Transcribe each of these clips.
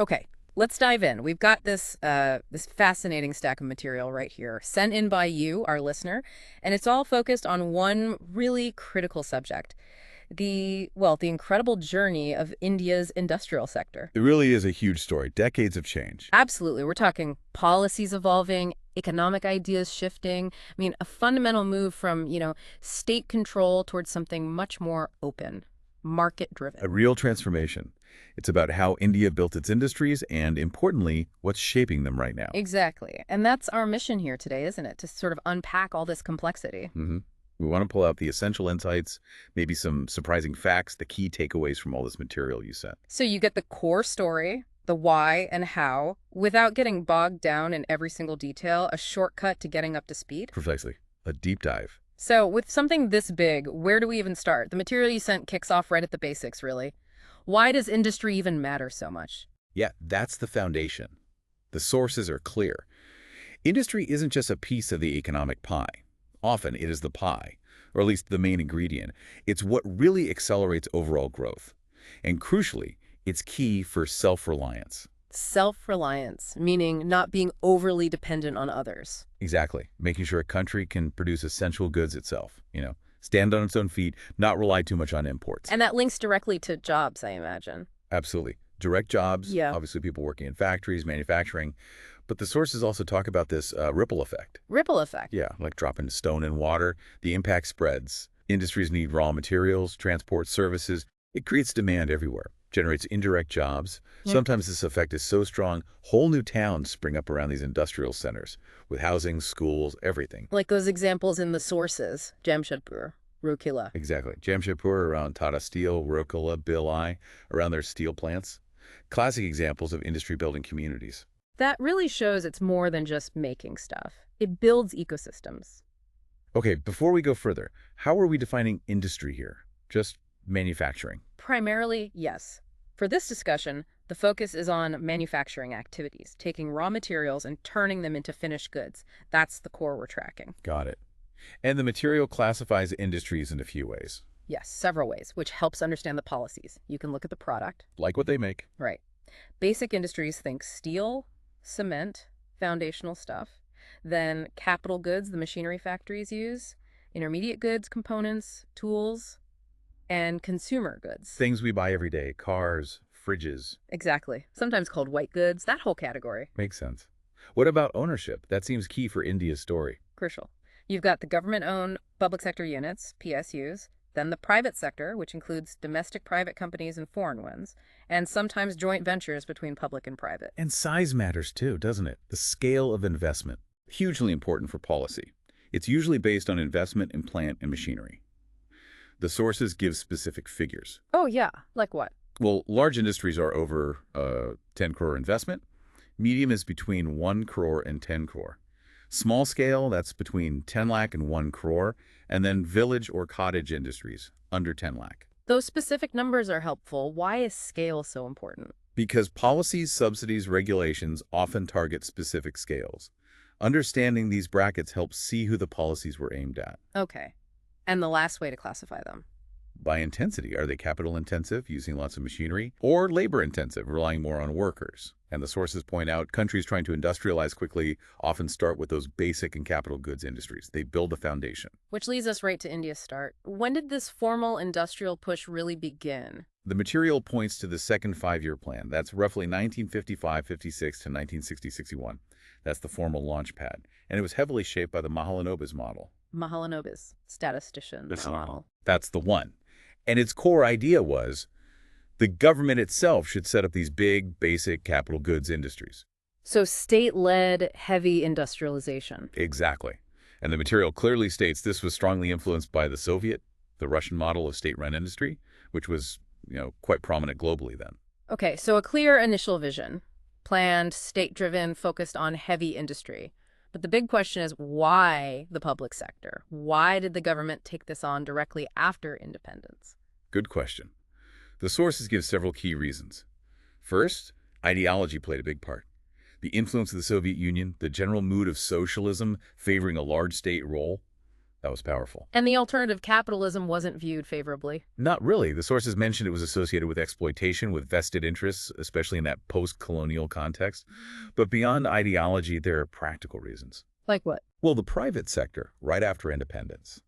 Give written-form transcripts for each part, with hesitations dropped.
Okay, let's dive in. We've got this fascinating stack of material right here, sent in by you, our listener, and it's all focused on one really critical subject, the incredible journey of India's industrial sector. It really is a huge story. Decades of change. Absolutely. We're talking policies evolving, economic ideas shifting. I mean, a fundamental move from, state control towards something much more open, market-driven. A real transformation. It's about how India built its industries and, importantly, what's shaping them right now. Exactly. And that's our mission here today, isn't it? To sort of unpack all this complexity. hmm We want to pull out the essential insights, maybe some surprising facts, the key takeaways from all this material you sent. So you get the core story, the why and how, without getting bogged down in every single detail, a shortcut to getting up to speed. Precisely. A deep dive. So with something this big, where do we even start? The material you sent kicks off right at the basics, really. Why does industry even matter so much? Yeah, that's the foundation. The sources are clear. Industry isn't just a piece of the economic pie. Often it is the pie, or at least the main ingredient. It's what really accelerates overall growth. And crucially, it's key for self-reliance. Self-reliance, meaning not being overly dependent on others. Exactly. Making sure a country can produce essential goods itself, stand on its own feet, not rely too much on imports. And that links directly to jobs, I imagine. Absolutely. Direct jobs, Yeah. obviously people working in factories, manufacturing. But the sources also talk about this ripple effect. Ripple effect. Yeah, like dropping stone in water, the impact spreads. Industries need raw materials, transport services. It creates demand everywhere, generates indirect jobs. Yeah. Sometimes this effect is so strong, whole new towns spring up around these industrial centers with housing, schools, everything. Like those examples in the sources, Jamshedpur, Rourkela. Exactly. Jamshedpur around Tata Steel, Rourkela, Bhilai, around their steel plants. Classic examples of industry-building communities. That really shows it's more than just making stuff. It builds ecosystems. Okay, before we go further, how are we defining industry here? Just manufacturing. Primarily, yes. For this discussion, the focus is on manufacturing activities, taking raw materials and turning them into finished goods. That's the core we're tracking. Got it. And the material classifies industries in a few ways. Yes, several ways, which helps understand the policies. You can look at the product. Like what they make. Right. Basic industries think steel, cement, foundational stuff. Then capital goods the machinery factories use, intermediate goods, components, tools, and consumer goods. Things we buy every day, cars, fridges. Exactly. Sometimes called white goods, that whole category. Makes sense. What about ownership? That seems key for India's story. Crucial. You've got the government-owned public sector units, PSUs, then the private sector, which includes domestic private companies and foreign ones, and sometimes joint ventures between public and private. And size matters too, doesn't it? The scale of investment. Hugely important for policy. It's usually based on investment in plant and machinery. The sources give specific figures. Oh, yeah. Like what? Well, large industries are over 10 crore investment. Medium is between 1 crore and 10 crore. Small scale, that's between 10 lakh and 1 crore. And then village or cottage industries, under 10 lakh. Those specific numbers are helpful. Why is scale so important? Because policies, subsidies, regulations often target specific scales. Understanding these brackets helps see who the policies were aimed at. Okay. And the last way to classify them? By intensity, are they capital intensive, using lots of machinery, or labor intensive, relying more on workers? And the sources point out countries trying to industrialize quickly often start with those basic and capital goods industries. They build a foundation. Which leads us right to India's start. When did this formal industrial push really begin? The material points to the second five-year plan. That's roughly 1955-56 to 1960-61. That's the formal launch pad. And it was heavily shaped by the Mahalanobis model. Mahalanobis, statistician model. That's the one. And its core idea was the government itself should set up these big, basic capital goods industries. So state-led heavy industrialization. Exactly. And the material clearly states this was strongly influenced by the Russian model of state-run industry, which was, quite prominent globally then. Okay, so a clear initial vision. Planned, state-driven, focused on heavy industry. But the big question is, why the public sector? Why did the government take this on directly after independence? Good question. The sources give several key reasons. First, ideology played a big part. The influence of the Soviet Union, the general mood of socialism favoring a large state role. That was powerful. And the alternative capitalism wasn't viewed favorably. Not really. The sources mentioned it was associated with exploitation, with vested interests, especially in that post-colonial context. But beyond ideology, there are practical reasons. Like what? Well, the private sector, right after independence,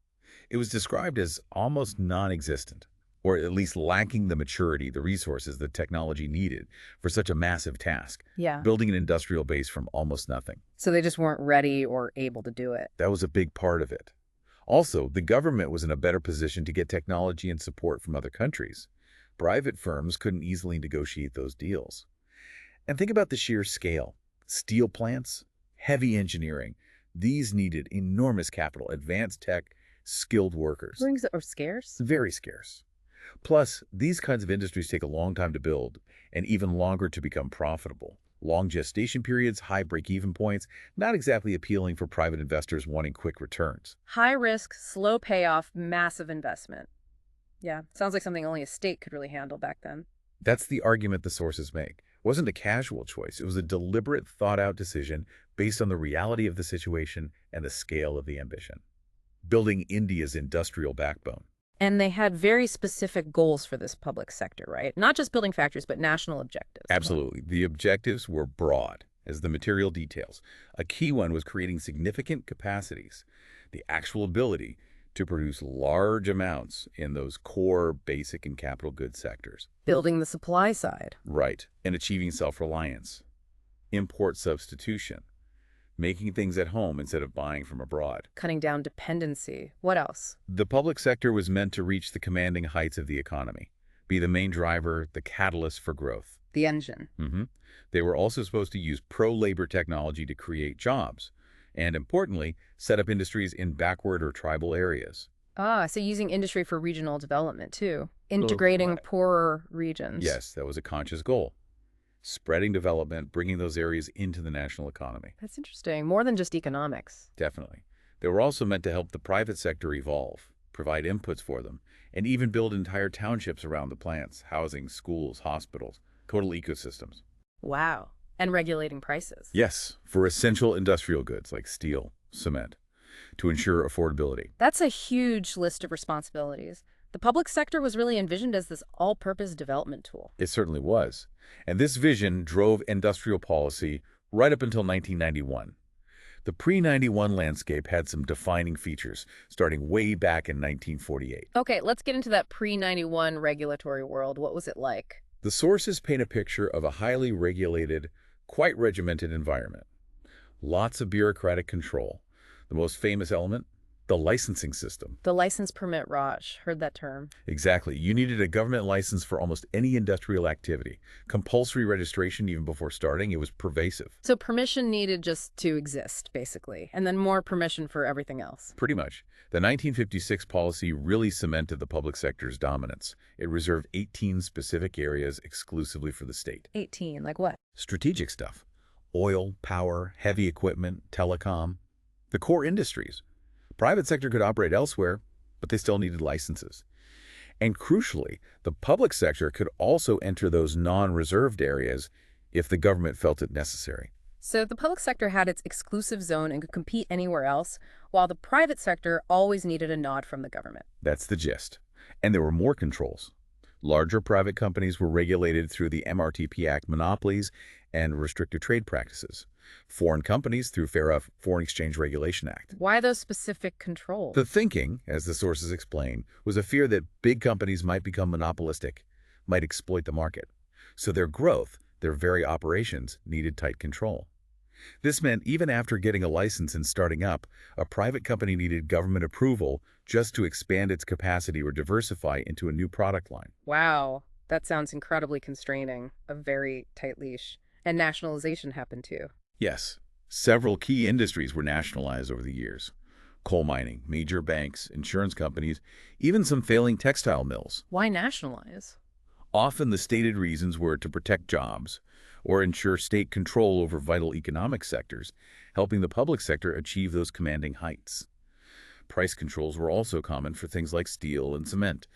it was described as almost non-existent, or at least lacking the maturity, the resources, the technology needed for such a massive task, Yeah. building an industrial base from almost nothing. So they just weren't ready or able to do it. That was a big part of it. Also, the government was in a better position to get technology and support from other countries. Private firms couldn't easily negotiate those deals. And think about the sheer scale. Steel plants, heavy engineering. These needed enormous capital, advanced tech, skilled workers. Rings are scarce? Very scarce. Plus, these kinds of industries take a long time to build and even longer to become profitable. Long gestation periods, high break-even points, not exactly appealing for private investors wanting quick returns. High risk, slow payoff, massive investment. Yeah, sounds like something only a state could really handle back then. That's the argument the sources make. It wasn't a casual choice. It was a deliberate, thought-out decision based on the reality of the situation and the scale of the ambition. Building India's industrial backbone. And they had very specific goals for this public sector, right? Not just building factories, but national objectives. Absolutely. The objectives were broad, as the material details. A key one was creating significant capacities, the actual ability to produce large amounts in those core, basic, and capital goods sectors. Building the supply side. Right. And achieving self-reliance, import substitution, making things at home instead of buying from abroad. Cutting down dependency. What else? The public sector was meant to reach the commanding heights of the economy, be the main driver, the catalyst for growth. The engine. They were also supposed to use pro-labor technology to create jobs, and importantly, set up industries in backward or tribal areas. Ah, so using industry for regional development, too. Integrating Right. poorer regions. Yes, that was a conscious goal. Spreading development, bringing those areas into the national economy. That's interesting. More than just economics. Definitely. They were also meant to help the private sector evolve, provide inputs for them, and even build entire townships around the plants, housing, schools, hospitals, total ecosystems. Wow. And regulating prices. Yes, for essential industrial goods like steel, cement, to ensure affordability. That's a huge list of responsibilities. The public sector was really envisioned as this all-purpose development tool. It certainly was. And this vision drove industrial policy right up until 1991. The pre-91 landscape had some defining features, starting way back in 1948. Okay, let's get into that pre-91 regulatory world. What was it like? The sources paint a picture of a highly regulated, quite regimented environment. Lots of bureaucratic control. The most famous element? The licensing system. The license permit Raj. Heard that term. Exactly. You needed a government license for almost any industrial activity. Compulsory registration even before starting. It was pervasive. So permission needed just to exist, basically, and then more permission for everything else. Pretty much. The 1956 policy really cemented the public sector's dominance. It reserved 18 specific areas exclusively for the state. 18, like what? Strategic stuff. Oil, power, heavy equipment, telecom. The core industries. Private sector could operate elsewhere, but they still needed licenses. And crucially, the public sector could also enter those non-reserved areas if the government felt it necessary. So the public sector had its exclusive zone and could compete anywhere else, while the private sector always needed a nod from the government. That's the gist. And there were more controls. Larger private companies were regulated through the MRTP Act monopolies and restricted trade practices. Foreign companies through Foreign Exchange Regulation Act. Why those specific controls? The thinking, as the sources explain, was a fear that big companies might become monopolistic, might exploit the market. So their growth, their very operations, needed tight control. This meant even after getting a license and starting up, a private company needed government approval just to expand its capacity or diversify into a new product line. Wow, that sounds incredibly constraining. A very tight leash. And nationalization happened too. Yes, several key industries were nationalized over the years. Coal mining, major banks, insurance companies, even some failing textile mills. Why nationalize? Often the stated reasons were to protect jobs or ensure state control over vital economic sectors, helping the public sector achieve those commanding heights. Price controls were also common for things like steel and cement.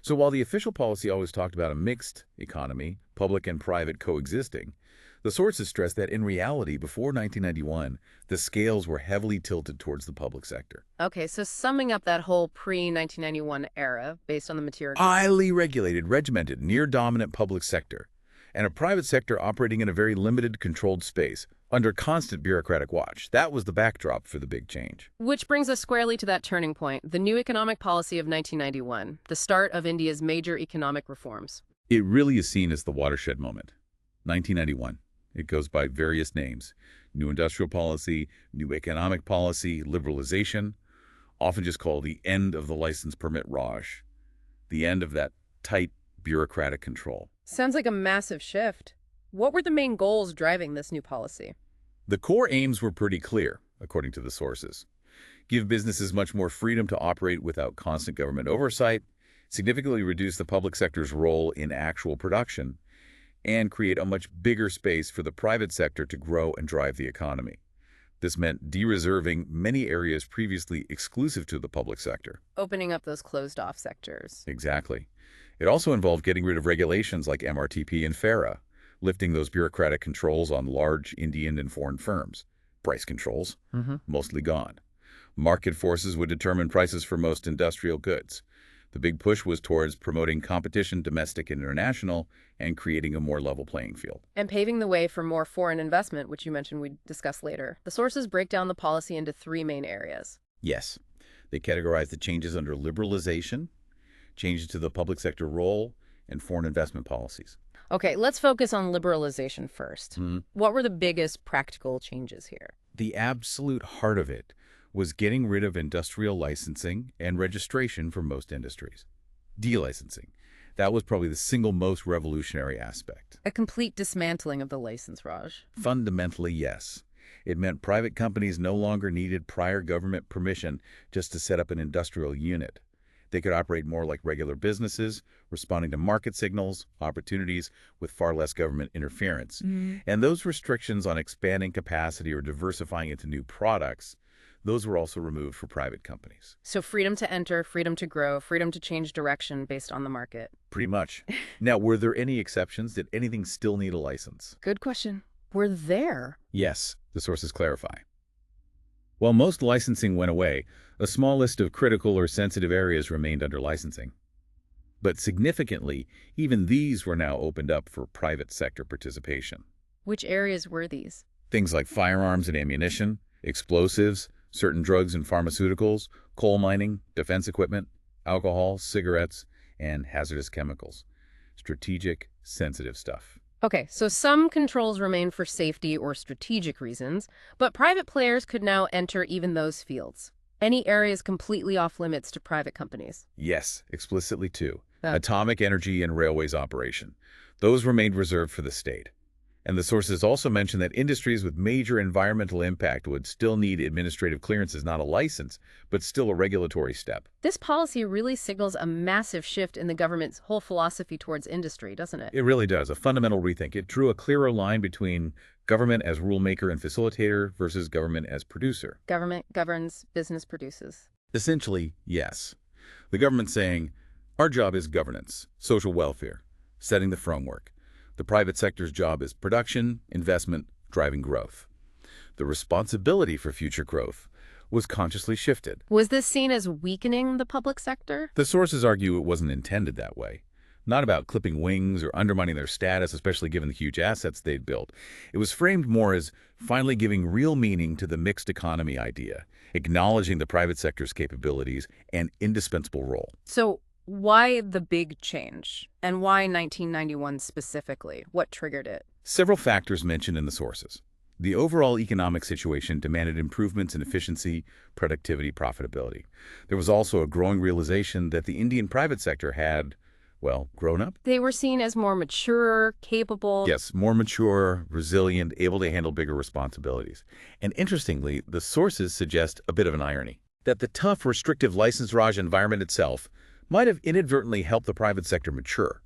So while the official policy always talked about a mixed economy, public and private coexisting, The sources stress that in reality, before 1991, the scales were heavily tilted towards the public sector. Okay, so summing up that whole pre-1991 era, based on the material. Highly regulated, regimented, near-dominant public sector, and a private sector operating in a very limited, controlled space, under constant bureaucratic watch. That was the backdrop for the big change. Which brings us squarely to that turning point, the new economic policy of 1991, the start of India's major economic reforms. It really is seen as the watershed moment. 1991. It goes by various names. New industrial policy, new economic policy, liberalization, often just called the end of the license permit Raj, the end of that tight bureaucratic control. Sounds like a massive shift. What were the main goals driving this new policy? The core aims were pretty clear, according to the sources. Give businesses much more freedom to operate without constant government oversight, significantly reduce the public sector's role in actual production, and create a much bigger space for the private sector to grow and drive the economy. This meant de-reserving many areas previously exclusive to the public sector. Opening up those closed-off sectors. Exactly. It also involved getting rid of regulations like MRTP and FARA, lifting those bureaucratic controls on large Indian and foreign firms. Price controls, mostly gone. Market forces would determine prices for most industrial goods. The big push was towards promoting competition, domestic and international, and creating a more level playing field. And paving the way for more foreign investment, which you mentioned we'd discuss later. The sources break down the policy into three main areas. Yes. They categorize the changes under liberalization, changes to the public sector role, and foreign investment policies. Okay, let's focus on liberalization first. What were the biggest practical changes here? The absolute heart of it was getting rid of industrial licensing and registration for most industries. Delicensing. That was probably the single most revolutionary aspect. A complete dismantling of the license, Raj. Fundamentally, yes. It meant private companies no longer needed prior government permission just to set up an industrial unit. They could operate more like regular businesses, responding to market signals, opportunities, with far less government interference. And those restrictions on expanding capacity or diversifying into new products, those were also removed for private companies. So freedom to enter, freedom to grow, freedom to change direction based on the market. Pretty much. Now, were there any exceptions? Did anything still need a license? Good question. Were there? Yes, the sources clarify. While most licensing went away, a small list of critical or sensitive areas remained under licensing. But significantly, even these were now opened up for private sector participation. Which areas were these? Things like firearms and ammunition, explosives, certain drugs and pharmaceuticals, coal mining, defense equipment, alcohol, cigarettes, and hazardous chemicals. Strategic, sensitive stuff. Okay, so some controls remain for safety or strategic reasons, but private players could now enter even those fields. Any areas completely off limits to private companies? Yes, explicitly too. Atomic energy and railways operation. Those remained reserved for the state. And the sources also mention that industries with major environmental impact would still need administrative clearances, not a license, but still a regulatory step. This policy really signals a massive shift in the government's whole philosophy towards industry, doesn't it? It really does, a fundamental rethink. It drew a clearer line between government as rulemaker and facilitator versus government as producer. Government governs, business produces. Essentially, yes. The government saying, our job is governance, social welfare, setting the framework. The private sector's job is production, investment, driving growth. The responsibility for future growth was consciously shifted. Was this seen as weakening the public sector? The sources argue it wasn't intended that way. Not about clipping wings or undermining their status, especially given the huge assets they'd built. It was framed more as finally giving real meaning to the mixed economy idea, acknowledging the private sector's capabilities and indispensable role. So why the big change? And why 1991 specifically? What triggered it? Several factors mentioned in the sources. The overall economic situation demanded improvements in efficiency, productivity, profitability. There was also a growing realization that the Indian private sector had, well, grown up. They were seen as more mature, capable. Yes, more mature, resilient, able to handle bigger responsibilities. And interestingly, the sources suggest a bit of an irony, that the tough, restrictive license Raj environment itself might have inadvertently helped the private sector mature.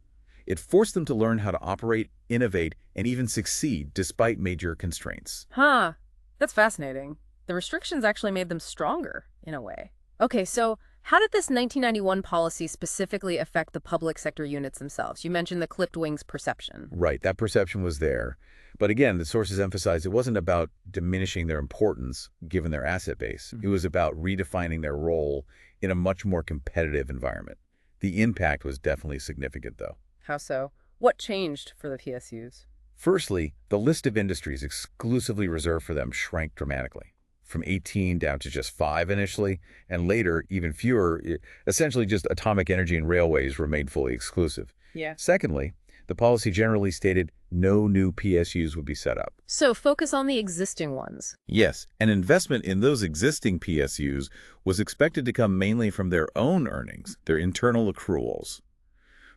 It forced them to learn how to operate, innovate, and even succeed despite major constraints. Huh. That's fascinating. The restrictions actually made them stronger, in a way. Okay, so how did this 1991 policy specifically affect the public sector units themselves? You mentioned the clipped wings perception. Right, that perception was there. But again, the sources emphasized it wasn't about diminishing their importance given their asset base. It was about redefining their role in a much more competitive environment. The impact was definitely significant, though. How so? What changed for the PSUs? Firstly, the list of industries exclusively reserved for them shrank dramatically, from 18 down to just 5 initially, and later even fewer. Essentially just atomic energy and railways remained fully exclusive. Yeah. Secondly, the policy generally stated no new PSUs would be set up. So focus on the existing ones. Yes, an investment in those existing PSUs was expected to come mainly from their own earnings, their internal accruals.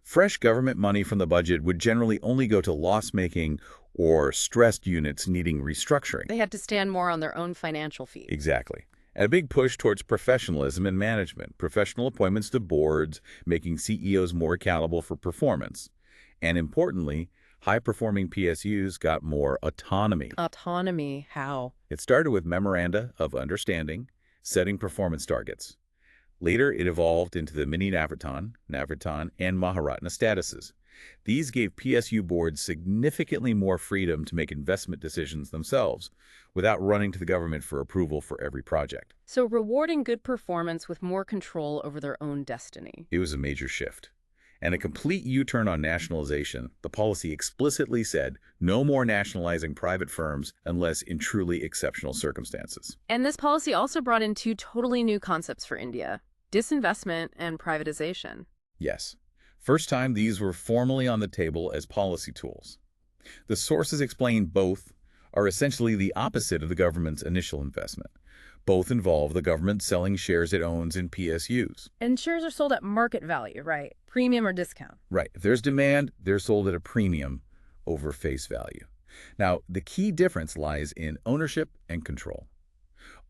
Fresh government money from the budget would generally only go to loss-making or stressed units needing restructuring. They had to stand more on their own financial feet. Exactly. And a big push towards professionalism in management, professional appointments to boards, making CEOs more accountable for performance. And importantly, high-performing PSUs got more autonomy. Autonomy, how? It started with memoranda of understanding, setting performance targets. Later, it evolved into the mini Navraton, and Maharatna statuses. These gave PSU boards significantly more freedom to make investment decisions themselves, without running to the government for approval for every project. So rewarding good performance with more control over their own destiny. It was a major shift. And a complete U-turn on nationalization. The policy explicitly said no more nationalizing private firms unless in truly exceptional circumstances. And this policy also brought in two totally new concepts for India: disinvestment and privatization. Yes. First time these were formally on the table as policy tools. The sources explain both are essentially the opposite of the government's initial investment. Both involve the government selling shares it owns in PSUs. And shares are sold at market value, right? Premium or discount. Right. If there's demand, they're sold at a premium over face value. Now, the key difference lies in ownership and control.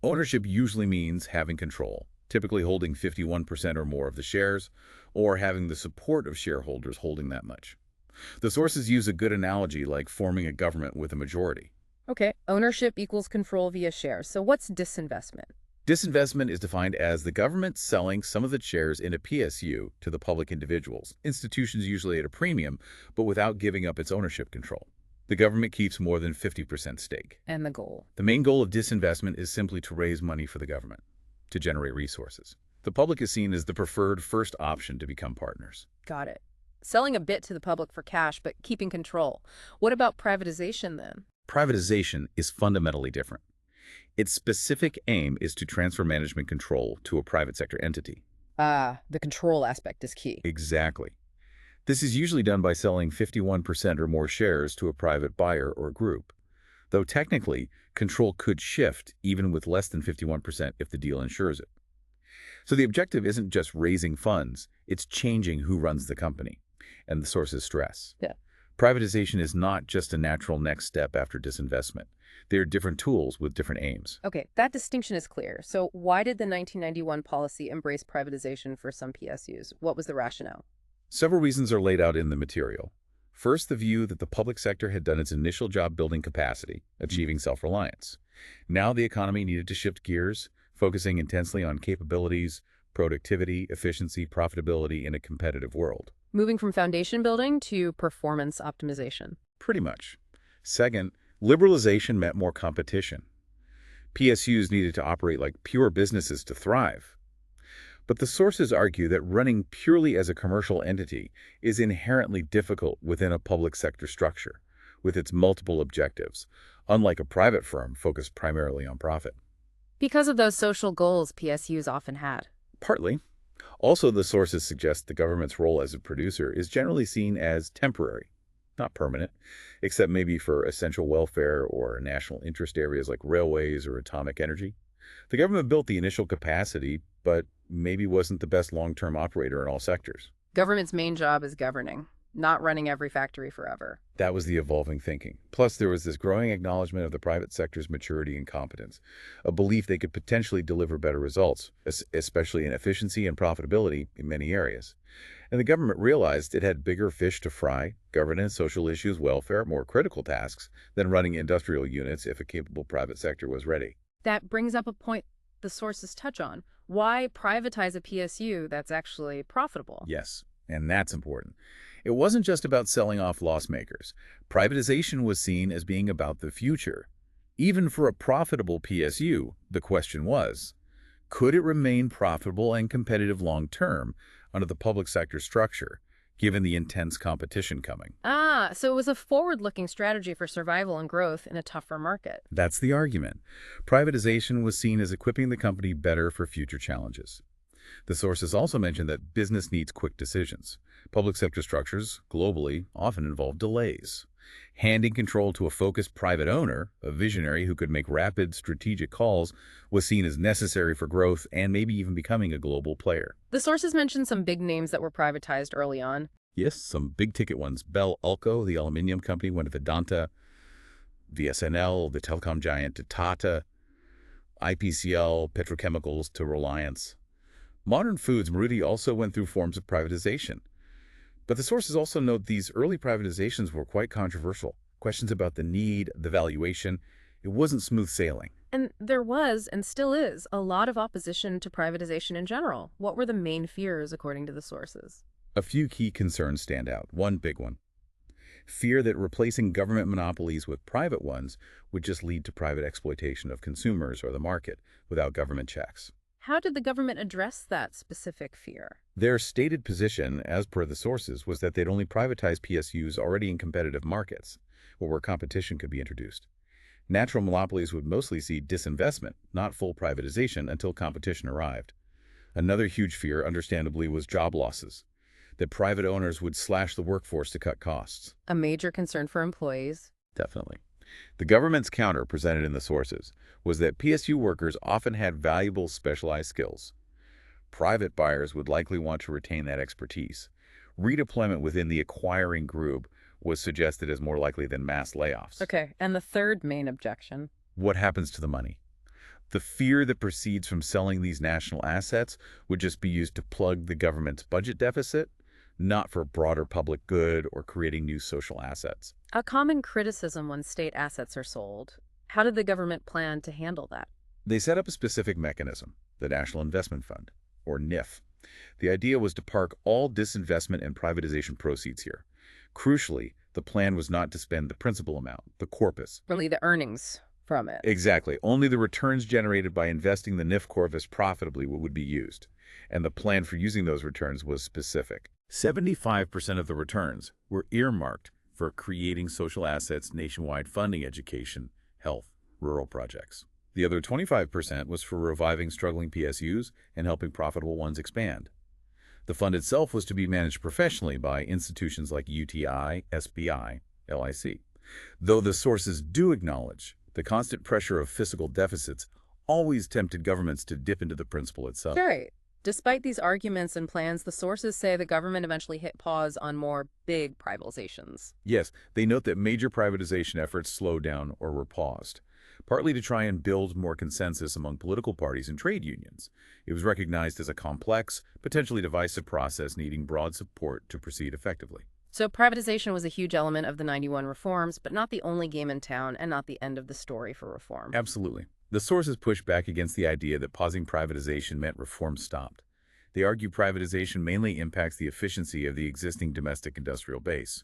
Ownership usually means having control, typically holding 51% or more of the shares, or having the support of shareholders holding that much. The sources use a good analogy like forming a government with a majority. Okay, ownership equals control via shares. So what's disinvestment? Disinvestment is defined as the government selling some of its shares in a PSU to the public individuals, institutions usually at a premium, but without giving up its ownership control. The government keeps more than 50% stake. And the goal? The main goal of disinvestment is simply to raise money for the government, to generate resources. The public is seen as the preferred first option to become partners. Got it. Selling a bit to the public for cash, but keeping control. What about privatization then? Privatization is fundamentally different. Its specific aim is to transfer management control to a private sector entity. The control aspect is key. Exactly. This is usually done by selling 51% or more shares to a private buyer or group, though technically, control could shift even with less than 51% if the deal ensures it. So the objective isn't just raising funds, it's changing who runs the company, and the sources stress. Yeah. Privatization is not just a natural next step after disinvestment. They are different tools with different aims. Okay, that distinction is clear. So why did the 1991 policy embrace privatization for some PSUs? What was the rationale? Several reasons are laid out in the material. First, the view that the public sector had done its initial job building capacity, achieving self-reliance. Now the economy needed to shift gears, focusing intensely on capabilities, productivity, efficiency, profitability in a competitive world. Moving from foundation building to performance optimization. Pretty much. Second, liberalization meant more competition. PSUs needed to operate like pure businesses to thrive. But the sources argue that running purely as a commercial entity is inherently difficult within a public sector structure, with its multiple objectives, unlike a private firm focused primarily on profit. Because of those social goals PSUs often had. Partly. Also, the sources suggest the government's role as a producer is generally seen as temporary, not permanent, except maybe for essential welfare or national interest areas like railways or atomic energy. The government built the initial capacity, but maybe wasn't the best long-term operator in all sectors. Government's main job is governing, not running every factory forever. That was the evolving thinking. Plus, there was this growing acknowledgement of the private sector's maturity and competence, a belief they could potentially deliver better results, especially in efficiency and profitability in many areas. And the government realized it had bigger fish to fry, governance, social issues, welfare, more critical tasks, than running industrial units if a capable private sector was ready. That brings up a point the sources touch on. Why privatize a PSU that's actually profitable? Yes, and that's important. It wasn't just about selling off loss makers. Privatization was seen as being about the future. Even for a profitable PSU, the question was, could it remain profitable and competitive long-term under the public sector structure, given the intense competition coming? Ah, so it was a forward-looking strategy for survival and growth in a tougher market. That's the argument. Privatization was seen as equipping the company better for future challenges. The sources also mentioned that business needs quick decisions. Public sector structures, globally, often involve delays. Handing control to a focused private owner, a visionary who could make rapid, strategic calls, was seen as necessary for growth and maybe even becoming a global player. The sources mentioned some big names that were privatized early on. Yes, some big-ticket ones. Bell Ulco, the aluminium company, went to Vedanta. VSNL, the telecom giant, to Tata. IPCL, petrochemicals, to Reliance. Modern Foods, Maruti, also went through forms of privatization. But the sources also note these early privatizations were quite controversial. Questions about the need, the valuation. It wasn't smooth sailing. And there was, and still is, a lot of opposition to privatization in general. What were the main fears, according to the sources? A few key concerns stand out. One big one. Fear that replacing government monopolies with private ones would just lead to private exploitation of consumers or the market without government checks. How did the government address that specific fear? Their stated position, as per the sources, was that they'd only privatize PSUs already in competitive markets, or where competition could be introduced. Natural monopolies would mostly see disinvestment, not full privatization, until competition arrived. Another huge fear, understandably, was job losses, that private owners would slash the workforce to cut costs. A major concern for employees. Definitely. The government's counter, presented in the sources, was that PSU workers often had valuable specialized skills. Private buyers would likely want to retain that expertise. Redeployment within the acquiring group was suggested as more likely than mass layoffs. Okay, and the third main objection? What happens to the money? The fear that proceeds from selling these national assets would just be used to plug the government's budget deficit, not for broader public good or creating new social assets. A common criticism when state assets are sold. How did the government plan to handle that? They set up a specific mechanism, the National Investment Fund, or NIF. The idea was to park all disinvestment and privatization proceeds here. Crucially, the plan was not to spend the principal amount, the corpus. Really, the earnings from it. Exactly. Only the returns generated by investing the NIF corpus profitably would be used. And the plan for using those returns was specific. 75% of the returns were earmarked for creating social assets, nationwide funding education, health, rural projects. The other 25% was for reviving struggling PSUs and helping profitable ones expand. The fund itself was to be managed professionally by institutions like UTI, SBI, LIC. Though the sources do acknowledge the constant pressure of fiscal deficits always tempted governments to dip into the principle itself. Right. Despite these arguments and plans, the sources say the government eventually hit pause on more big privatizations. Yes, they note that major privatization efforts slowed down or were paused, partly to try and build more consensus among political parties and trade unions. It was recognized as a complex, potentially divisive process needing broad support to proceed effectively. So privatization was a huge element of the 91 reforms, but not the only game in town and not the end of the story for reform. Absolutely. The sources push back against the idea that pausing privatization meant reform stopped. They argue privatization mainly impacts the efficiency of the existing domestic industrial base.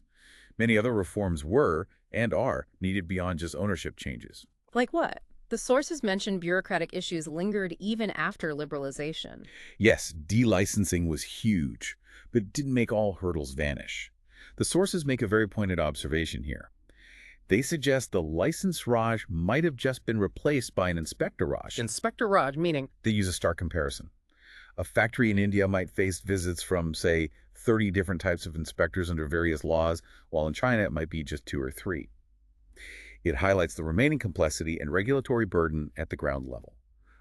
Many other reforms were, and are, needed beyond just ownership changes. Like what? The sources mentioned bureaucratic issues lingered even after liberalization. Yes, delicensing was huge, but it didn't make all hurdles vanish. The sources make a very pointed observation here. They suggest the license Raj might have just been replaced by an Inspector Raj. Inspector Raj, meaning? They use a stark comparison. A factory in India might face visits from, say, 30 different types of inspectors under various laws, while in China it might be just 2 or 3. It highlights the remaining complexity and regulatory burden at the ground level.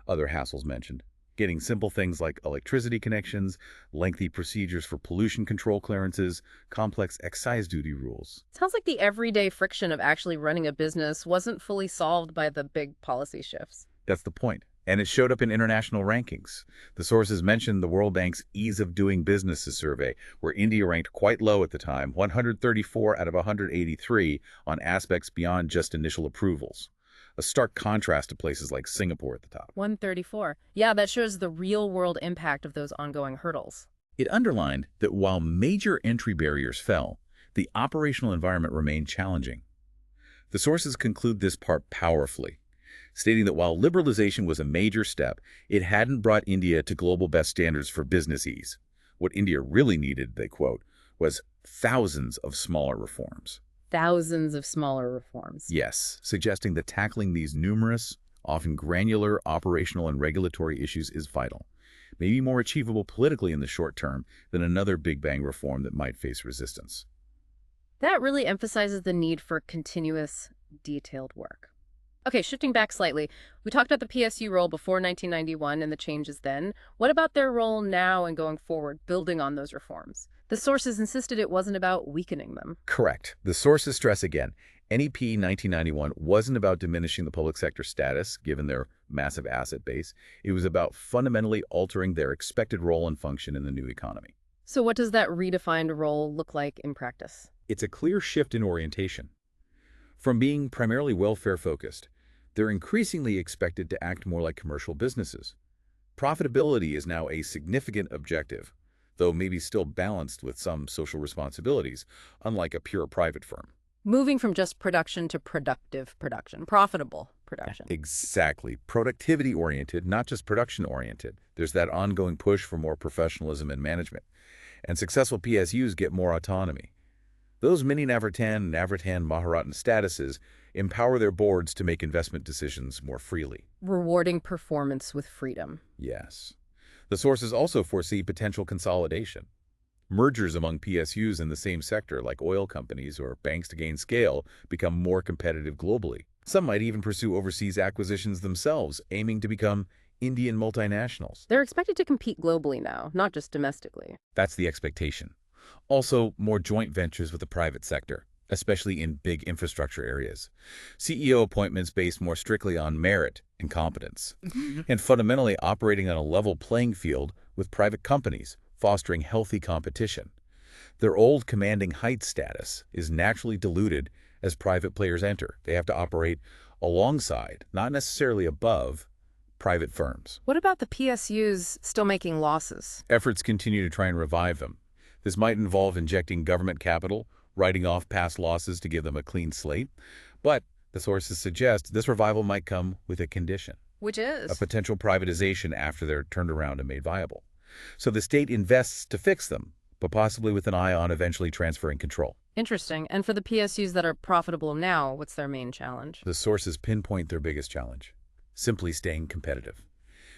Other hassles mentioned: getting simple things like electricity connections, lengthy procedures for pollution control clearances, complex excise duty rules. Sounds like the everyday friction of actually running a business wasn't fully solved by the big policy shifts. That's the point. And it showed up in international rankings. The sources mentioned the World Bank's Ease of Doing Businesses survey, where India ranked quite low at the time, 134 out of 183 on aspects beyond just initial approvals. A stark contrast to places like Singapore at the top. 134. Yeah, that shows the real-world impact of those ongoing hurdles. It underlined that while major entry barriers fell, the operational environment remained challenging. The sources conclude this part powerfully, stating that while liberalization was a major step, it hadn't brought India to global best standards for business ease. What India really needed, they quote, was thousands of smaller reforms. Thousands of smaller reforms. Yes, suggesting that tackling these numerous, often granular operational and regulatory issues is vital, maybe more achievable politically in the short term than another big bang reform that might face resistance. That really emphasizes the need for continuous, detailed work. Okay, shifting back slightly, we talked about the PSU role before 1991 and the changes then. What about their role now and going forward, building on those reforms? The sources insisted it wasn't about weakening them. Correct. The sources stress again, NEP 1991 wasn't about diminishing the public sector status, given their massive asset base. It was about fundamentally altering their expected role and function in the new economy. So what does that redefined role look like in practice? It's a clear shift in orientation. From being primarily welfare-focused, they're increasingly expected to act more like commercial businesses. Profitability is now a significant objective, though maybe still balanced with some social responsibilities, unlike a pure private firm. Moving from just production to productive production, profitable production. Exactly. Productivity-oriented, not just production-oriented. There's that ongoing push for more professionalism in management. And successful PSUs get more autonomy. Those mini Navratan, Maharatan statuses empower their boards to make investment decisions more freely. Rewarding performance with freedom. Yes. The sources also foresee potential consolidation. Mergers among PSUs in the same sector, like oil companies or banks to gain scale, become more competitive globally. Some might even pursue overseas acquisitions themselves, aiming to become Indian multinationals. They're expected to compete globally now, not just domestically. That's the expectation. Also, more joint ventures with the private sector, especially in big infrastructure areas. CEO appointments based more strictly on merit and competence, and fundamentally operating on a level playing field with private companies, fostering healthy competition. Their old commanding height status is naturally diluted as private players enter. They have to operate alongside, not necessarily above, private firms. What about the PSUs still making losses? Efforts continue to try and revive them. This might involve injecting government capital, writing off past losses to give them a clean slate, but the sources suggest this revival might come with a condition. Which is? A potential privatization after they're turned around and made viable. So the state invests to fix them, but possibly with an eye on eventually transferring control. Interesting. And for the PSUs that are profitable now, what's their main challenge? The sources pinpoint their biggest challenge: simply staying competitive.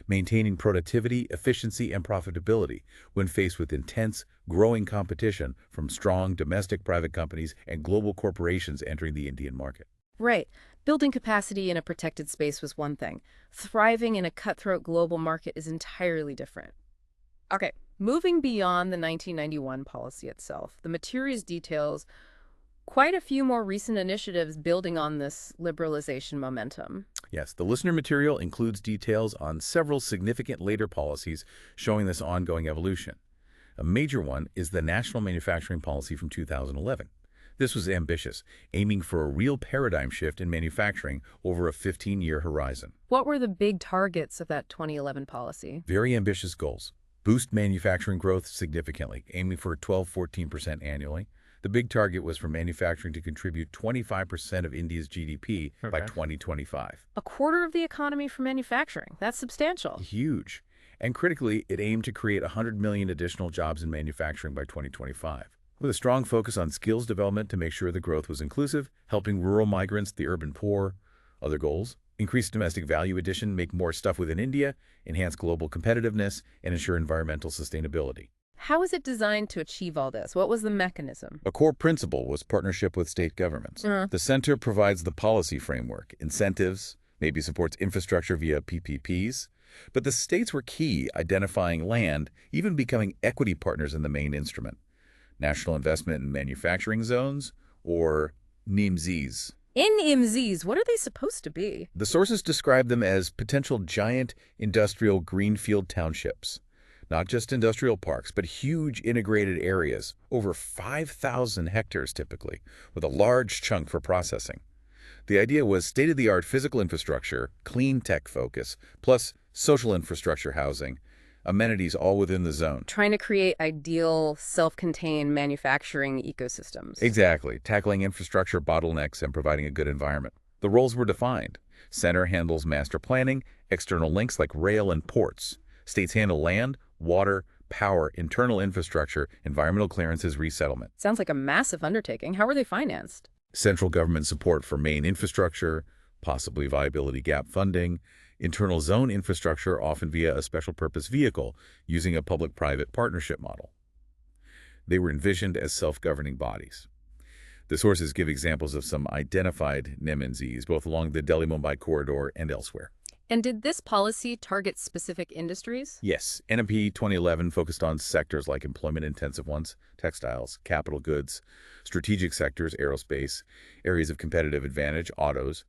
Maintaining productivity, efficiency, and profitability when faced with intense, growing competition from strong domestic private companies and global corporations entering the Indian market. Right. Building capacity in a protected space was one thing. Thriving in a cutthroat global market is entirely different. Okay, moving beyond the 1991 policy itself, the materials details quite a few more recent initiatives building on this liberalization momentum. Yes, the listener material includes details on several significant later policies showing this ongoing evolution. A major one is the National Manufacturing Policy from 2011. This was ambitious, aiming for a real paradigm shift in manufacturing over a 15-year horizon. What were the big targets of that 2011 policy? Very ambitious goals. Boost manufacturing growth significantly, aiming for 12–14% annually. The big target was for manufacturing to contribute 25% of India's GDP by 2025. A quarter of the economy for manufacturing. That's substantial. Huge. And critically, it aimed to create 100 million additional jobs in manufacturing by 2025, with a strong focus on skills development to make sure the growth was inclusive, helping rural migrants, the urban poor. Other goals: increase domestic value addition, make more stuff within India, enhance global competitiveness, and ensure environmental sustainability. How is it designed to achieve all this? What was the mechanism? A core principle was partnership with state governments. The center provides the policy framework, incentives, maybe supports infrastructure via PPPs, but the states were key, identifying land, even becoming equity partners in the main instrument. National Investment in Manufacturing Zones, or NIMZs. NIMZs, what are they supposed to be? The sources describe them as potential giant industrial greenfield townships. Not just industrial parks, but huge integrated areas, over 5,000 hectares typically, with a large chunk for processing. The idea was state-of-the-art physical infrastructure, clean tech focus, plus social infrastructure housing, amenities all within the zone. Trying to create ideal, self-contained manufacturing ecosystems. Exactly, tackling infrastructure bottlenecks and providing a good environment. The roles were defined. Center handles master planning, external links like rail and ports. States handle land, water, power, internal infrastructure, environmental clearances, resettlement. Sounds like a massive undertaking. How are they financed? Central government support for main infrastructure, possibly viability gap funding, internal zone infrastructure often via a special purpose vehicle using a public-private partnership model. They were envisioned as self-governing bodies. The sources give examples of some identified NEM&Zs, both along the Delhi-Mumbai corridor and elsewhere. And did this policy target specific industries? Yes, NMP 2011 focused on sectors like employment-intensive ones, textiles, capital goods, strategic sectors, aerospace, areas of competitive advantage, autos,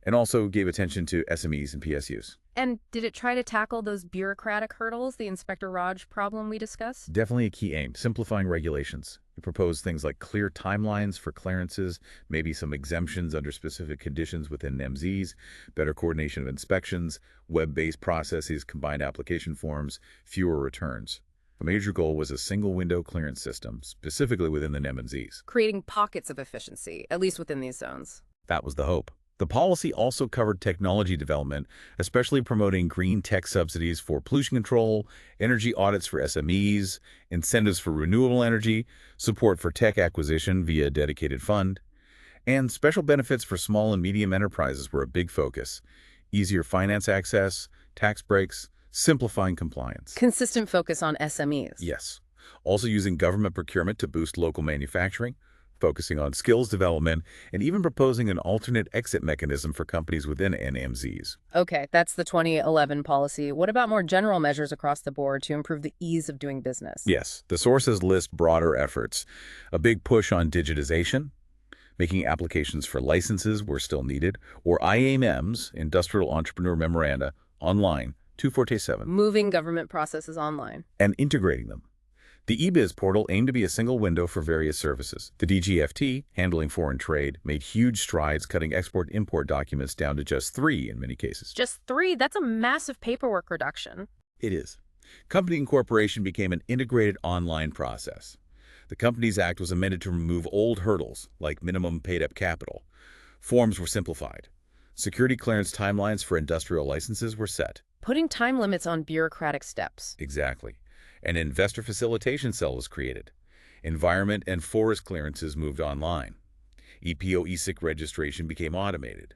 and also gave attention to SMEs and PSUs. And did it try to tackle those bureaucratic hurdles, the Inspector Raj problem we discussed? Definitely a key aim, simplifying regulations. It proposed things like clear timelines for clearances, maybe some exemptions under specific conditions within NEM&Zs, better coordination of inspections, web-based processes, combined application forms, fewer returns. A major goal was a single-window clearance system, specifically within the NEM&Zs. Creating pockets of efficiency, at least within these zones. That was the hope. The policy also covered technology development, especially promoting green tech subsidies for pollution control, energy audits for SMEs, incentives for renewable energy, support for tech acquisition via a dedicated fund, and special benefits for small and medium enterprises were a big focus. Easier finance access, tax breaks, simplifying compliance. Consistent focus on SMEs. Yes. Also using government procurement to boost local manufacturing, focusing on skills development, and even proposing an alternate exit mechanism for companies within NEM&Zs. Okay, that's the 2011 policy. What about more general measures across the board to improve the ease of doing business? Yes, the sources list broader efforts. A big push on digitization, making applications for licenses were still needed, or IAMs, Industrial Entrepreneur Memoranda, online, 247. Moving government processes online. And integrating them. The eBiz portal aimed to be a single window for various services. The DGFT, handling foreign trade, made huge strides cutting export-import documents down to just 3 in many cases. Just 3? That's a massive paperwork reduction. It is. Company incorporation became an integrated online process. The Companies Act was amended to remove old hurdles, like minimum paid-up capital. Forms were simplified. Security clearance timelines for industrial licenses were set. Putting time limits on bureaucratic steps. Exactly. An investor facilitation cell was created. Environment and forest clearances moved online. EPO-ESIC registration became automated.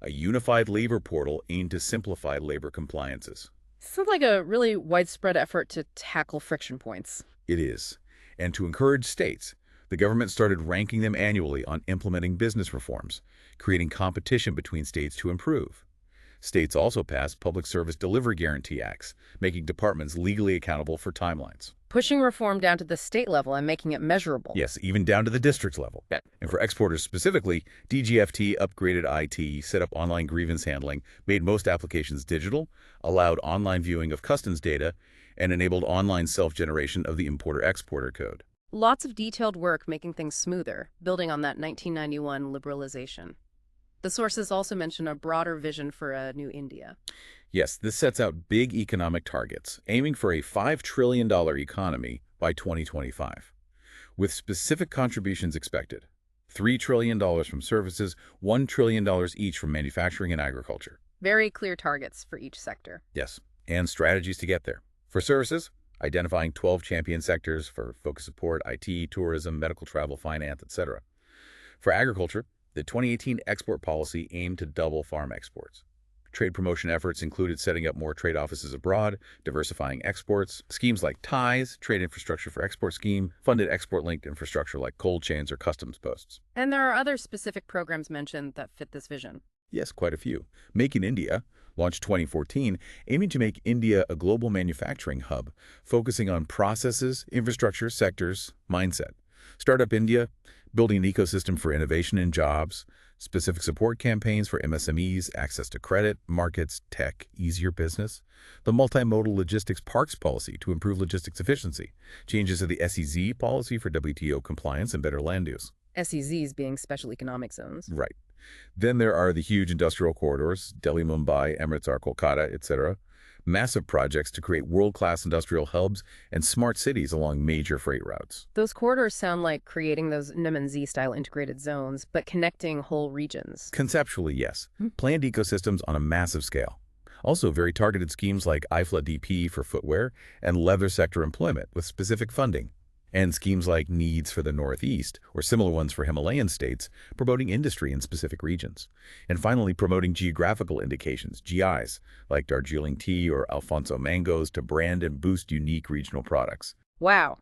A unified labor portal aimed to simplify labor compliances. Sounds like a really widespread effort to tackle friction points. It is. And to encourage states, the government started ranking them annually on implementing business reforms, creating competition between states to improve. States also passed Public Service Delivery Guarantee Acts, making departments legally accountable for timelines. Pushing reform down to the state level and making it measurable. Yes, even down to the district level. And for exporters specifically, DGFT upgraded IT, set up online grievance handling, made most applications digital, allowed online viewing of customs data, and enabled online self-generation of the importer-exporter code. Lots of detailed work making things smoother, building on that 1991 liberalization. The sources also mention a broader vision for a new India. Yes, this sets out big economic targets, aiming for a $5 trillion economy by 2025, with specific contributions expected. $3 trillion from services, $1 trillion each from manufacturing and agriculture. Very clear targets for each sector. Yes, and strategies to get there. For services, identifying 12 champion sectors for focus support, IT, tourism, medical travel, finance, etc. For agriculture, the 2018 export policy aimed to double farm exports. Trade promotion efforts included setting up more trade offices abroad, diversifying exports. Schemes like TIES, Trade Infrastructure for Export Scheme, funded export-linked infrastructure like cold chains or customs posts. And there are other specific programs mentioned that fit this vision. Yes, quite a few. Make in India, launched 2014, aiming to make India a global manufacturing hub, focusing on processes, infrastructure, sectors, mindset. Startup India, building an ecosystem for innovation and jobs, specific support campaigns for MSMEs, access to credit, markets, tech, easier business. The multimodal logistics parks policy to improve logistics efficiency. Changes to the SEZ policy for WTO compliance and better land use. SEZs being special economic zones. Right. Then there are the huge industrial corridors, Delhi, Mumbai, Emirates, Kolkata, etc., massive projects to create world-class industrial hubs and smart cities along major freight routes. Those corridors sound like creating those NMZ-style integrated zones, but connecting whole regions. Conceptually, yes. Planned ecosystems on a massive scale. Also, very targeted schemes like IFLA DP for footwear and leather sector employment with specific funding. And schemes like NEEDS for the Northeast, or similar ones for Himalayan states, promoting industry in specific regions. And finally, promoting geographical indications, GIs, like Darjeeling tea or Alfonso mangoes to brand and boost unique regional products. Wow,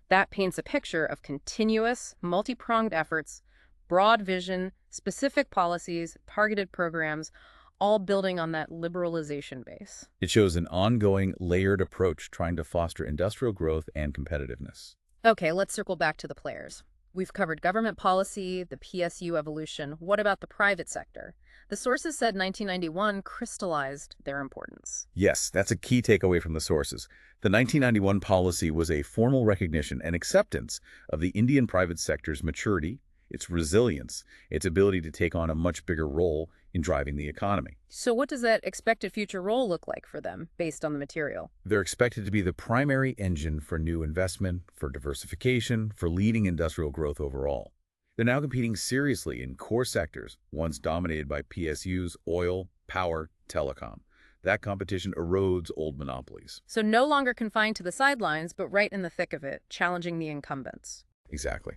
that paints a picture of continuous, multi-pronged efforts, broad vision, specific policies, targeted programs, all building on that liberalization base. It shows an ongoing, layered approach trying to foster industrial growth and competitiveness. Okay, let's circle back to the players. We've covered government policy, the PSU evolution. What about the private sector? The sources said 1991 crystallized their importance. Yes, that's a key takeaway from the sources. The 1991 policy was a formal recognition and acceptance of the Indian private sector's maturity, its resilience, its ability to take on a much bigger role in driving the economy. So what does that expected future role look like for them, based on the material? They're expected to be the primary engine for new investment, for diversification, for leading industrial growth overall. They're now competing seriously in core sectors, once dominated by PSUs, oil, power, telecom. That competition erodes old monopolies. So no longer confined to the sidelines, but right in the thick of it, challenging the incumbents. Exactly.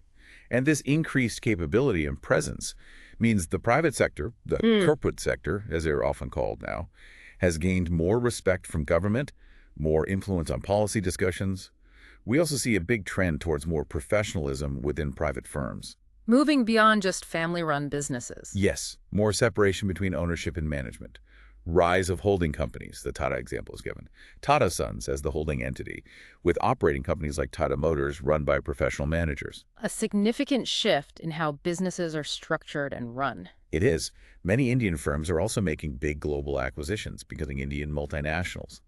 And this increased capability and presence means the private sector, the corporate sector, as they're often called now, has gained more respect from government, more influence on policy discussions. We also see a big trend towards more professionalism within private firms. Moving beyond just family-run businesses. Yes, more separation between ownership and management. Rise of holding companies, the Tata example is given. Tata Sons as the holding entity, with operating companies like Tata Motors run by professional managers. A significant shift in how businesses are structured and run. It is. Many Indian firms are also making big global acquisitions, becoming Indian multinationals.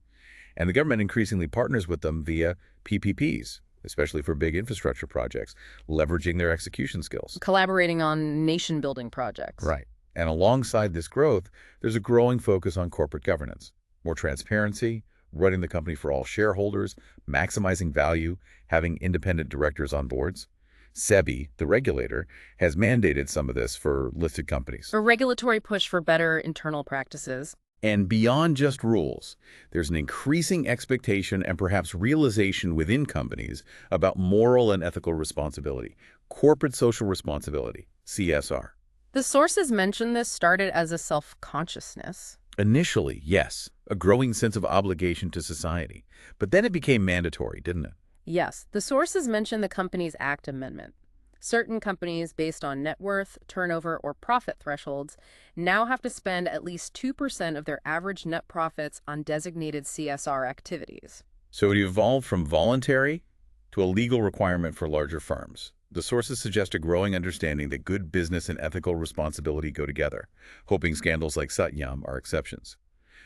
And the government increasingly partners with them via PPPs, especially for big infrastructure projects, leveraging their execution skills. Collaborating on nation-building projects. Right. And alongside this growth, there's a growing focus on corporate governance, more transparency, running the company for all shareholders, maximizing value, having independent directors on boards. SEBI, the regulator, has mandated some of this for listed companies. A regulatory push for better internal practices. And beyond just rules, there's an increasing expectation and perhaps realization within companies about moral and ethical responsibility, corporate social responsibility, CSR. The sources mention this started as a self-consciousness. Initially, yes, a growing sense of obligation to society. But then it became mandatory, didn't it? Yes, the sources mention the Companies Act amendment. Certain companies, based on net worth, turnover, or profit thresholds, now have to spend at least 2% of their average net profits on designated CSR activities. So it evolved from voluntary to a legal requirement for larger firms. The sources suggest a growing understanding that good business and ethical responsibility go together, hoping scandals like Satyam are exceptions.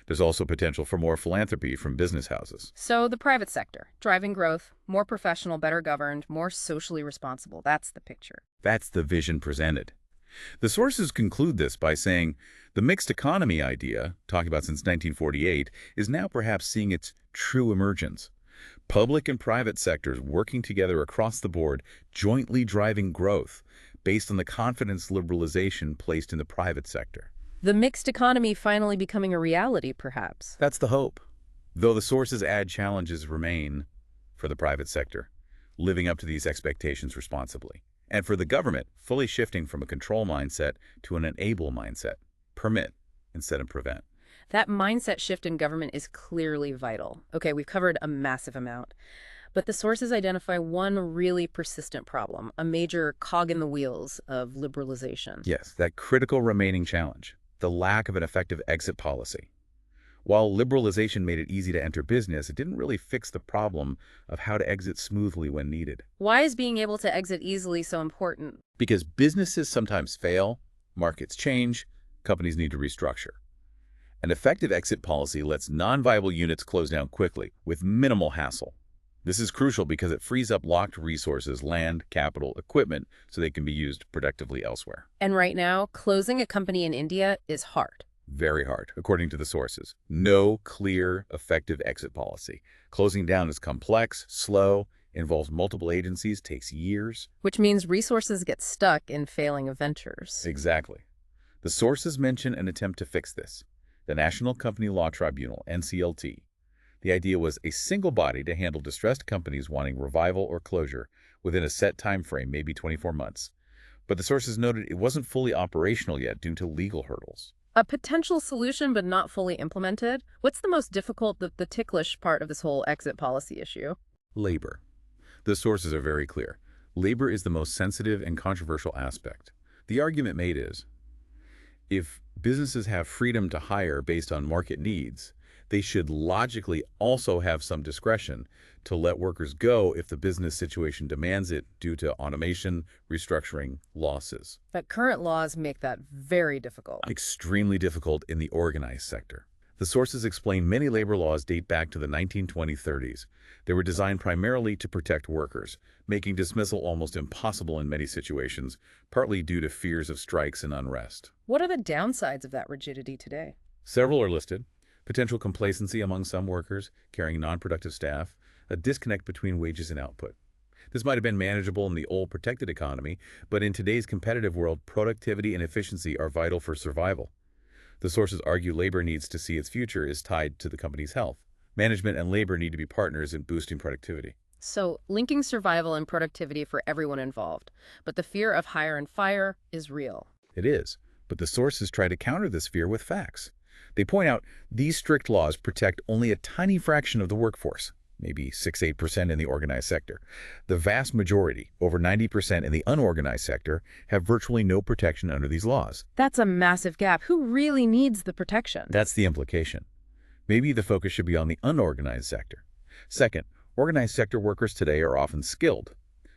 There's also potential for more philanthropy from business houses. So the private sector, driving growth, more professional, better governed, more socially responsible. That's the picture. That's the vision presented. The sources conclude this by saying the mixed economy idea, talked about since 1948, is now perhaps seeing its true emergence. Public and private sectors working together across the board, jointly driving growth based on the confidence liberalization placed in the private sector. The mixed economy finally becoming a reality, perhaps. That's the hope. Though the sources add challenges remain for the private sector, living up to these expectations responsibly. And for the government, fully shifting from a control mindset to an enable mindset, permit instead of prevent. That mindset shift in government is clearly vital. Okay, we've covered a massive amount. But the sources identify one really persistent problem, a major cog in the wheels of liberalization. Yes, that critical remaining challenge, the lack of an effective exit policy. While liberalization made it easy to enter business, it didn't really fix the problem of how to exit smoothly when needed. Why is being able to exit easily so important? Because businesses sometimes fail, markets change, companies need to restructure. An effective exit policy lets non-viable units close down quickly, with minimal hassle. This is crucial because it frees up locked resources, land, capital, equipment, so they can be used productively elsewhere. And right now, closing a company in India is hard. Very hard, according to the sources. No clear, effective exit policy. Closing down is complex, slow, involves multiple agencies, takes years. Which means resources get stuck in failing ventures. Exactly. The sources mention an attempt to fix this. The National Company Law Tribunal, NCLT. The idea was a single body to handle distressed companies wanting revival or closure within a set time frame, maybe 24 months. But the sources noted it wasn't fully operational yet due to legal hurdles. A potential solution, but not fully implemented? What's the most difficult, the ticklish part of this whole exit policy issue? Labor. The sources are very clear. Labor is the most sensitive and controversial aspect. The argument made is, if businesses have freedom to hire based on market needs, they should logically also have some discretion to let workers go if the business situation demands it due to automation, restructuring, losses. But current laws make that very difficult. Extremely difficult in the organized sector. The sources explain many labor laws date back to the 1920s-30s. They were designed primarily to protect workers, making dismissal almost impossible in many situations, partly due to fears of strikes and unrest. What are the downsides of that rigidity today? Several are listed. Potential complacency among some workers, carrying non-productive staff, a disconnect between wages and output. This might have been manageable in the old protected economy, but in today's competitive world, productivity and efficiency are vital for survival. The sources argue labor needs to see its future is tied to the company's health. Management and labor need to be partners in boosting productivity. So, linking survival and productivity for everyone involved. But the fear of hire and fire is real. It is, but the sources try to counter this fear with facts. They point out these strict laws protect only a tiny fraction of the workforce, maybe 6–8% in the organized sector. The vast majority, over 90% in the unorganized sector, have virtually no protection under these laws. That's a massive gap. Who really needs the protection? That's the implication. Maybe the focus should be on the unorganized sector. Second, organized sector workers today are often skilled.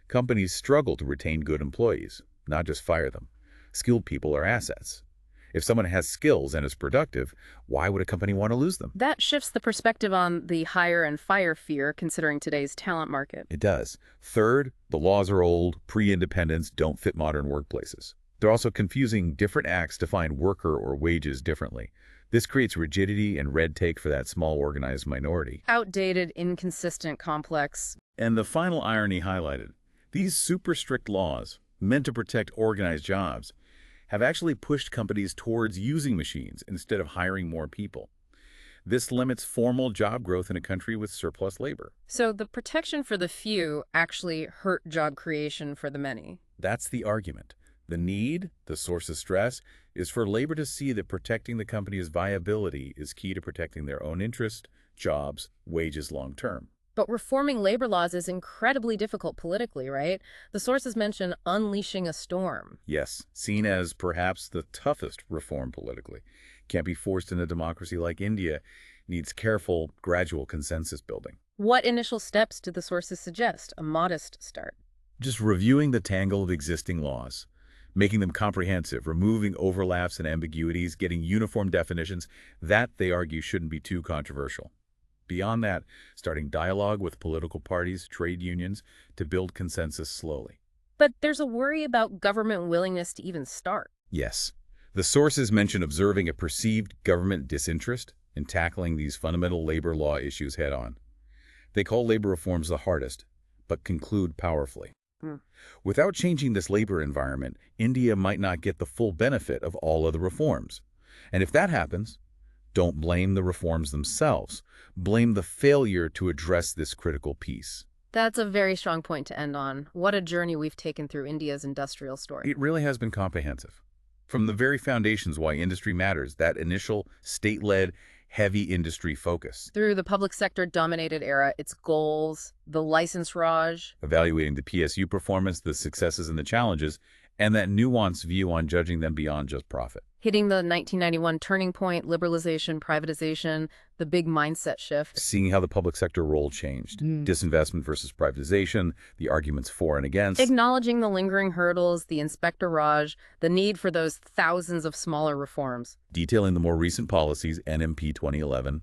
Companies struggle to retain good employees, not just fire them. Skilled people are assets. If someone has skills and is productive, why would a company want to lose them? That shifts the perspective on the hire and fire fear, considering today's talent market. It does. Third, the laws are old, pre-independence, don't fit modern workplaces. They're also confusing different acts define worker or wages differently. This creates rigidity and red tape for that small organized minority. Outdated, inconsistent, complex. And the final irony highlighted, these super strict laws, meant to protect organized jobs, have actually pushed companies towards using machines instead of hiring more people. This limits formal job growth in a country with surplus labor. So the protection for the few actually hurt job creation for the many. That's the argument. The need, the source of stress, is for labor to see that protecting the company's viability is key to protecting their own interest, jobs, wages long term. But reforming labor laws is incredibly difficult politically, right? The sources mention unleashing a storm. Yes, seen as perhaps the toughest reform politically. Can't be forced in a democracy like India. Needs careful, gradual consensus building. What initial steps do the sources suggest? A modest start. Just reviewing the tangle of existing laws, making them comprehensive, removing overlaps and ambiguities, getting uniform definitions, that, they argue, shouldn't be too controversial. Beyond that, starting dialogue with political parties, trade unions, to build consensus slowly. But there's a worry about government willingness to even start. Yes. The sources mention observing a perceived government disinterest in tackling these fundamental labor law issues head-on. They call labor reforms the hardest, but conclude powerfully. Without changing this labor environment, India might not get the full benefit of all of the reforms. And if that happens, don't blame the reforms themselves. Blame the failure to address this critical piece. That's a very strong point to end on. What a journey we've taken through India's industrial story. It really has been comprehensive. From the very foundations why industry matters, that initial state-led, heavy industry focus. Through the public sector-dominated era, its goals, the license raj. Evaluating the PSU performance, the successes and the challenges, and that nuanced view on judging them beyond just profit. Hitting the 1991 turning point, liberalization, privatization, the big mindset shift. Seeing how the public sector role changed. Disinvestment versus privatization, the arguments for and against. Acknowledging the lingering hurdles, the inspector raj, the need for those thousands of smaller reforms. Detailing the more recent policies, NMP 2011,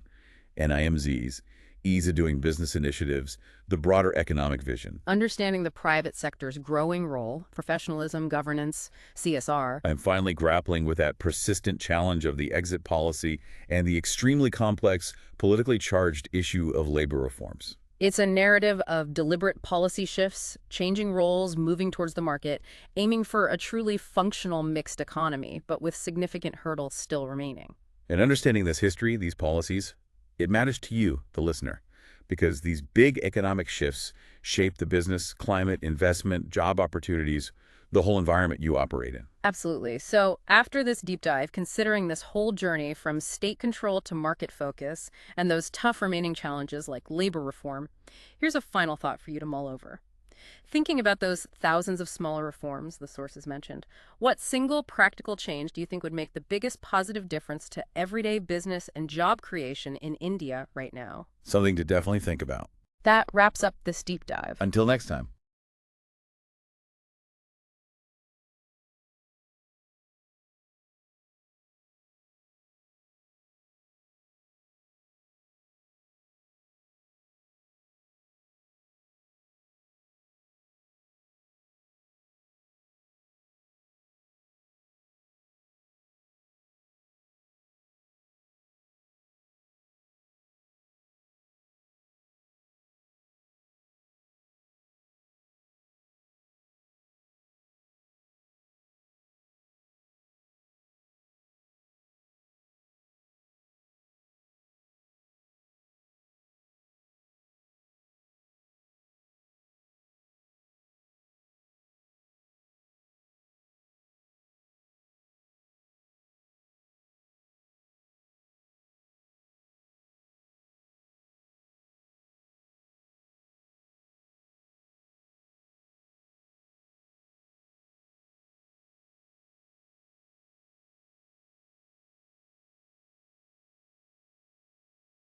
NIMZs, ease of doing business initiatives, the broader economic vision. Understanding the private sector's growing role, professionalism, governance, CSR. I'm finally grappling with that persistent challenge of the exit policy and the extremely complex, politically charged issue of labor reforms. It's a narrative of deliberate policy shifts, changing roles, moving towards the market, aiming for a truly functional mixed economy, but with significant hurdles still remaining. And understanding this history, these policies, it matters to you, the listener, because these big economic shifts shape the business, climate, investment, job opportunities, the whole environment you operate in. Absolutely. So after this deep dive, considering this whole journey from state control to market focus and those tough remaining challenges like labor reform, here's a final thought for you to mull over. Thinking about those thousands of smaller reforms the sources mentioned, what single practical change do you think would make the biggest positive difference to everyday business and job creation in India right now? Something to definitely think about. That wraps up this deep dive. Until next time.